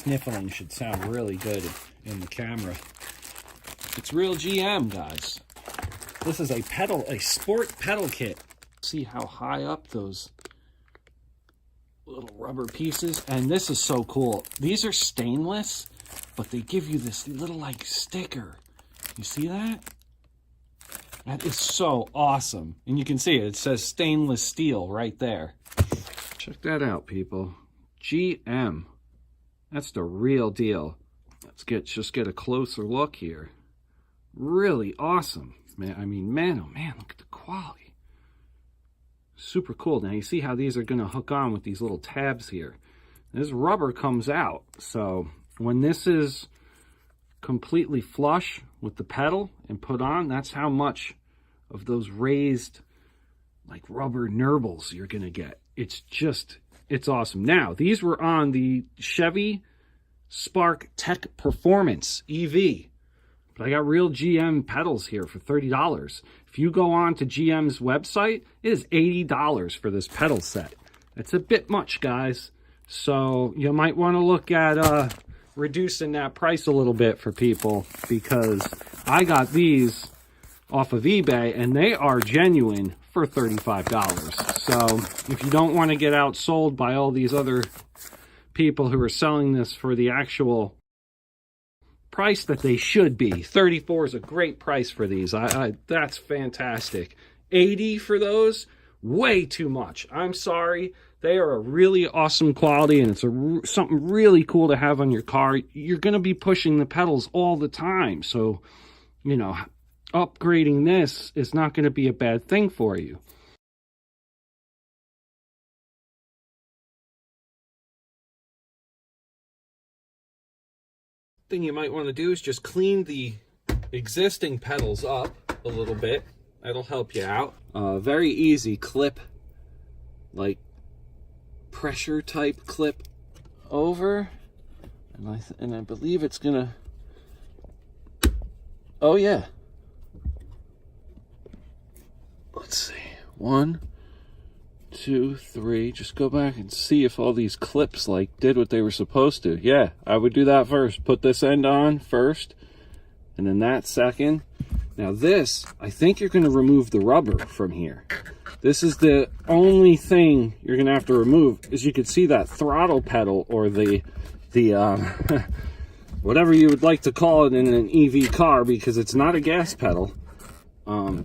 sniffling should sound really good in the camera. It's real GM, guys. This is a sport pedal kit. See how high up those little rubber pieces? And this is so cool. These are stainless, but they give you this little like sticker. You see that? That is so awesome. And you can see it. It says stainless steel right there. Check that out, people. GM. That's the real deal. Let's just get a closer look here. Really awesome. Man, I mean, man, oh man, look at the quality. Super cool. Now you see how these are going to hook on with these little tabs here. This rubber comes out. So when this is completely flush with the pedal and put on, that's how much of those raised like rubber nurbles you're going to get. It's awesome. Now, these were on the Chevy Spark Tech Performance EV. But I got real GM pedals here for $30. If you go on to GM's website, it is $80 for this pedal set. It's a bit much, guys. So you might want to look at reducing that price a little bit for people, because I got these off of eBay and they are genuine for $35. So if you don't want to get outsold by all these other people who are selling this for the actual price that they should be, $34 is a great price for these. That's fantastic. $80 for those, way too much. I'm sorry. They are a really awesome quality, and it's something really cool to have on your car. You're going to be pushing the pedals all the time, so you know, upgrading this is not going to be a bad thing for you. Thing you might want to do is just clean the existing pedals up a little bit. That'll help you out. Very easy clip, like pressure type clip over, and I believe it's gonna. Oh yeah. Let's see. 1, 2, 3. Just go back and see if all these clips like did what they were supposed to. Yeah, I would do that first. Put this end on first, and then that second. Now this, I think you're going to remove the rubber from here. This is the only thing you're going to have to remove. As you can see, that throttle pedal, or the whatever you would like to call it in an EV car, because it's not a gas pedal.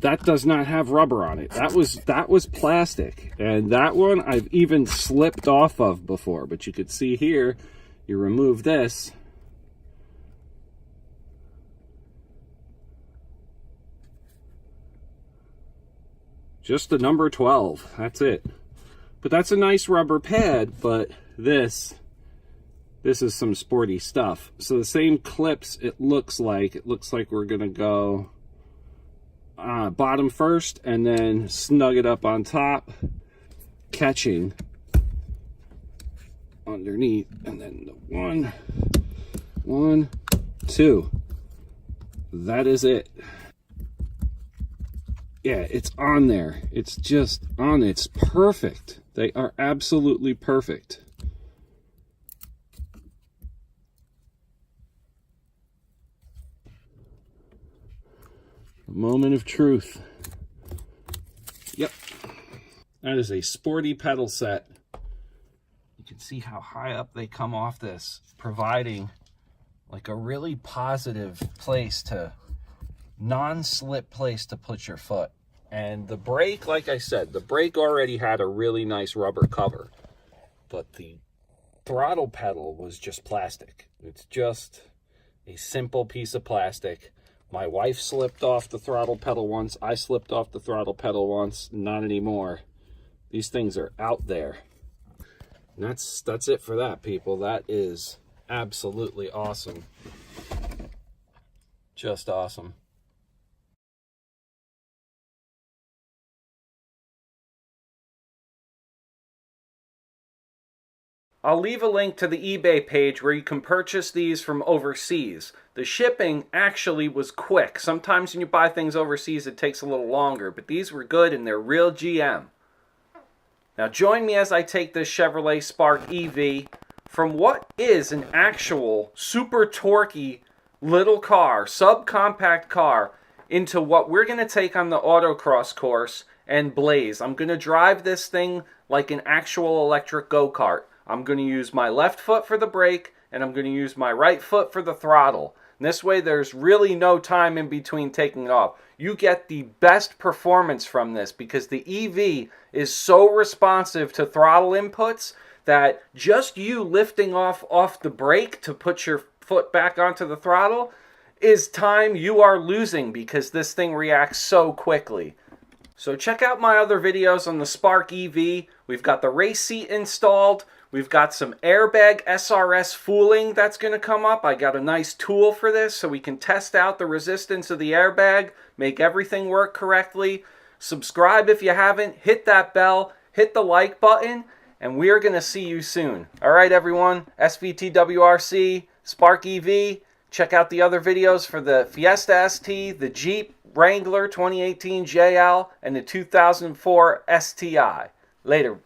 That does not have rubber on it. That was plastic, and that one I've even slipped off of before. But you could see here, you remove this. Just the number 12. That's it. But that's a nice rubber pad. But this is some sporty stuff. So the same clips. It looks like we're gonna go bottom first, and then snug it up on top, catching underneath, and then the 1, 2. That is it. Yeah, it's on there. It's just on. It's perfect. They are absolutely perfect. Moment of truth. Yep. That is a sporty pedal set. You can see how high up they come off this, providing like a really positive place to, non-slip place to put your foot. And the brake, like I said, the brake already had a really nice rubber cover, but the throttle pedal was just plastic. It's just a simple piece of plastic. My wife slipped off the throttle pedal once. I slipped off the throttle pedal once. Not anymore. These things are out there. And that's it for that, people. That is absolutely awesome. Just awesome. I'll leave a link to the eBay page where you can purchase these from overseas. The shipping actually was quick. Sometimes when you buy things overseas it takes a little longer, but these were good and they're real GM. Now join me as I take this Chevrolet Spark EV from what is an actual super torquey little car, subcompact car, into what we're going to take on the autocross course and blaze. I'm going to drive this thing like an actual electric go-kart. I'm going to use my left foot for the brake, and I'm going to use my right foot for the throttle. And this way there's really no time in between taking off. You get the best performance from this because the EV is so responsive to throttle inputs that just you lifting off the brake to put your foot back onto the throttle is time you are losing because this thing reacts so quickly. So check out my other videos on the Spark EV. We've got the race seat installed. We've got some airbag SRS fooling that's going to come up. I got a nice tool for this so we can test out the resistance of the airbag, make everything work correctly. Subscribe if you haven't. Hit that bell. Hit the like button. And we're going to see you soon. All right, everyone. SVTWRC, Spark EV. Check out the other videos for the Fiesta ST, the Jeep Wrangler 2018 JL, and the 2004 STI. Later.